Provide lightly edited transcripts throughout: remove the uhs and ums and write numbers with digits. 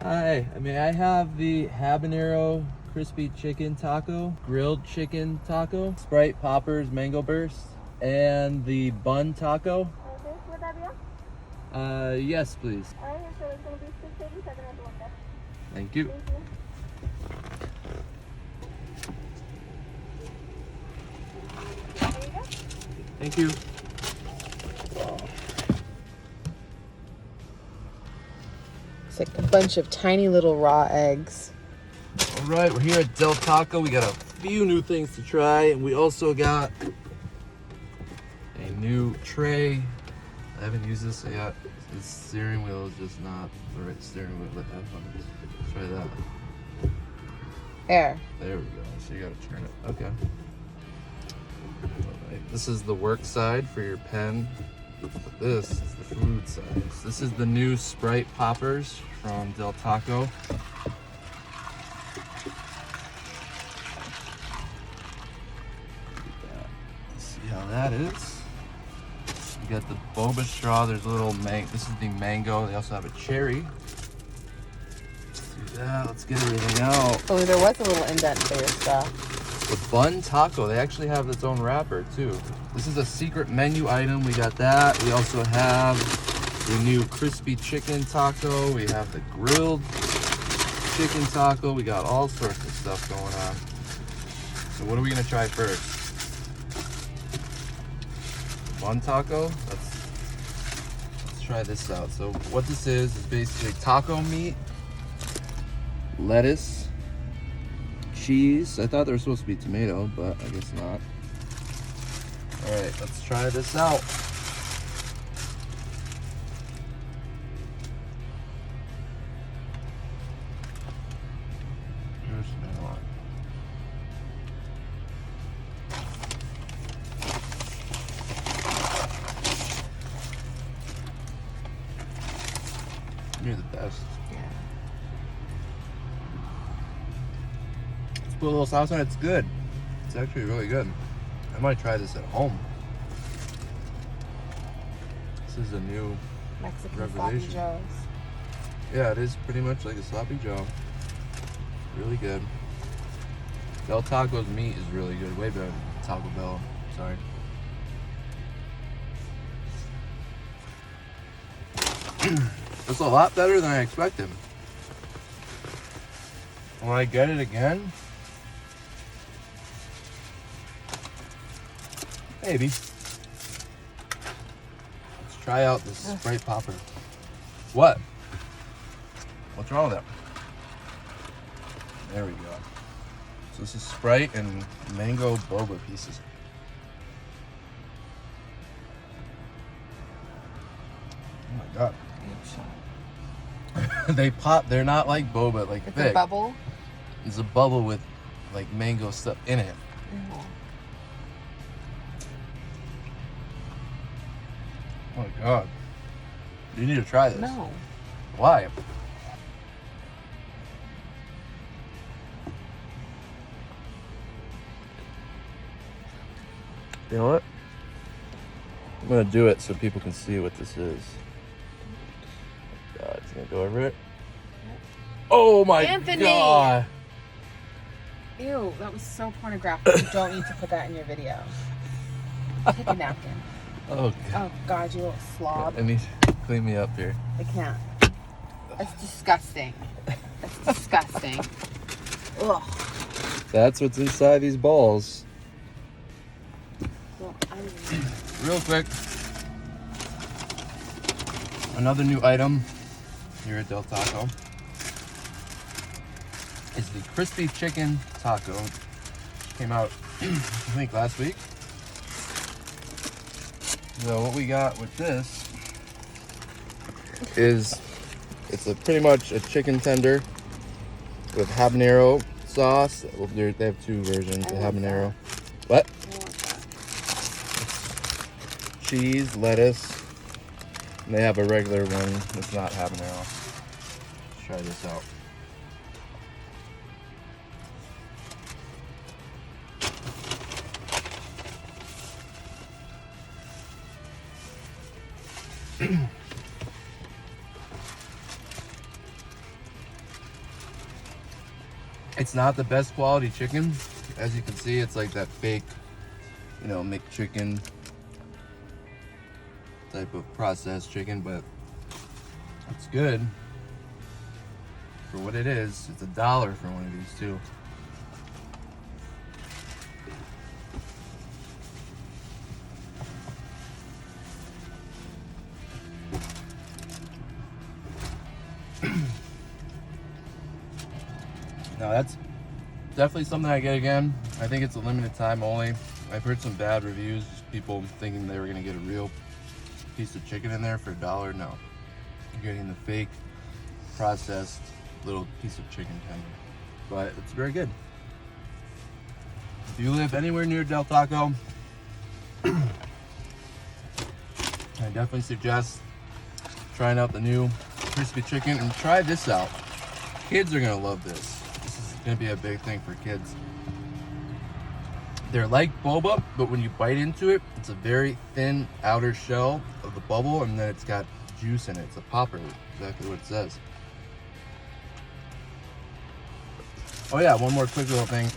Hi, may I have the habanero crispy chicken taco, grilled chicken taco, Sprite poppers mango burst, and the bun taco? Okay, would that be all? Yes, please. All right, so it's going to be 687 at the window. Thank you. Thank you. There you go. Thank you. It's like a bunch of tiny little raw eggs. All right, we're here at Del Taco. We got a few new things to try, and we also got a new tray. I haven't used this yet. The steering wheel is just not the right steering wheel to have on it. Let's try that. There. There we go. So you gotta turn it. Okay. All right. This is the work side for your pen. This is the food side. This is the new Sprite poppers from Del Taco. See how that is. You got the boba straw. There's a little this is the mango. They also have a cherry. Let's do that. Let's get everything out. Oh, there was a little indent for your stuff. The bun taco, they actually have its own wrapper too. This is a secret menu item. We got that. We also have the new crispy chicken taco. We have the grilled chicken taco. We got all sorts of stuff going on. So what are we gonna try first? Bun taco? Let's try this out. So what this is basically taco meat, lettuce, cheese. I thought there was supposed to be tomato, but I guess not. All right, let's try this out. Here's the one. You're the best. Put a little sauce on it. It's good. It's actually really good. I might try this at home. This is a new Mexican revelation. sloppy joes. Yeah, it is pretty much like a sloppy joe. Really good. Del Taco's meat is really good. Way better than Taco Bell. Sorry. It's a lot better than I expected. When I get it again, maybe. Let's try out this Sprite popper. What? What's wrong with that? There we go. So this is Sprite and mango boba pieces. Oh my god. They pop. They're not like boba, like It's thick. a bubble. There's a bubble with like mango stuff in it. Mm-hmm. Oh my god. You need to try this. No. Why? You know what? I'm gonna do it so people can see what this is. God, it's gonna go over it. Oh my Anthony! god! Ew, that was so pornographic. You don't need to put that in your video. Take a napkin. Oh god. Oh God, you little slob. I need to clean me up here. I can't. That's disgusting. That's disgusting. Ugh. That's what's inside these balls. Well, Real quick. Another new item here at Del Taco is the crispy chicken taco. Came out, I think, last week. So what we got with this is it's pretty much a chicken tender with habanero sauce. Well, they have two versions, the habanero. What? Cheese, lettuce, and they have a regular one that's not habanero. Let's try this out. It's not the best quality chicken. As you can see, it's like that fake, you know, McChicken type of processed chicken, but it's good for what it is. It's $1 for one of these too. Now that's definitely something I get again. I think it's a limited time only. I've heard some bad reviews, people thinking they were gonna get a real piece of chicken in there for $1. No, you're getting the fake processed little piece of chicken tender, but it's very good. If you live anywhere near Del Taco, I definitely suggest trying out the new crispy chicken, and try this out. Kids are gonna love this. This is gonna be a big thing for kids. They're like boba, but when you bite into it, it's a very thin outer shell of the bubble, and then it's got juice in it. It's a popper, exactly what it says. Oh yeah, one more quick little thing.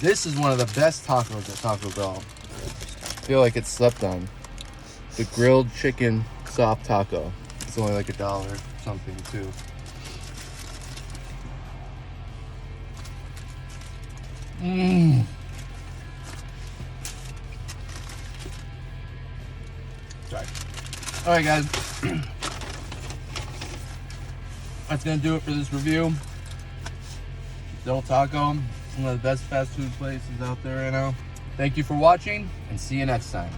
This is one of the best tacos at Taco Bell. I feel like it's slept on. The grilled chicken soft taco. It's only like $1 something too. Mmm. Sorry. All right, guys. That's gonna do it for this review. Del Taco, one of the best fast food places out there right now. Thank you for watching, and see you next time.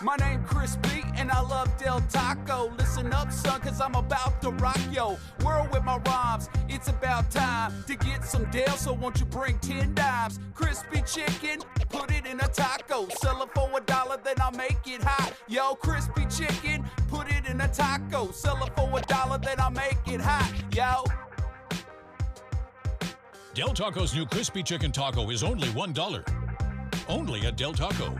My name Chris B, and I love Del Taco. Listen up, son, cause I'm about to rock yo world with my rhymes. It's about time to get some Del, so won't you bring 10 dimes? Crispy chicken, put it in a taco. Sell it for $1, then I'll make it hot. Yo, crispy chicken, put it in a taco. Sell it for $1, then I'll make it hot. Yo. Del Taco's new crispy chicken taco is only $1. Only at Del Taco.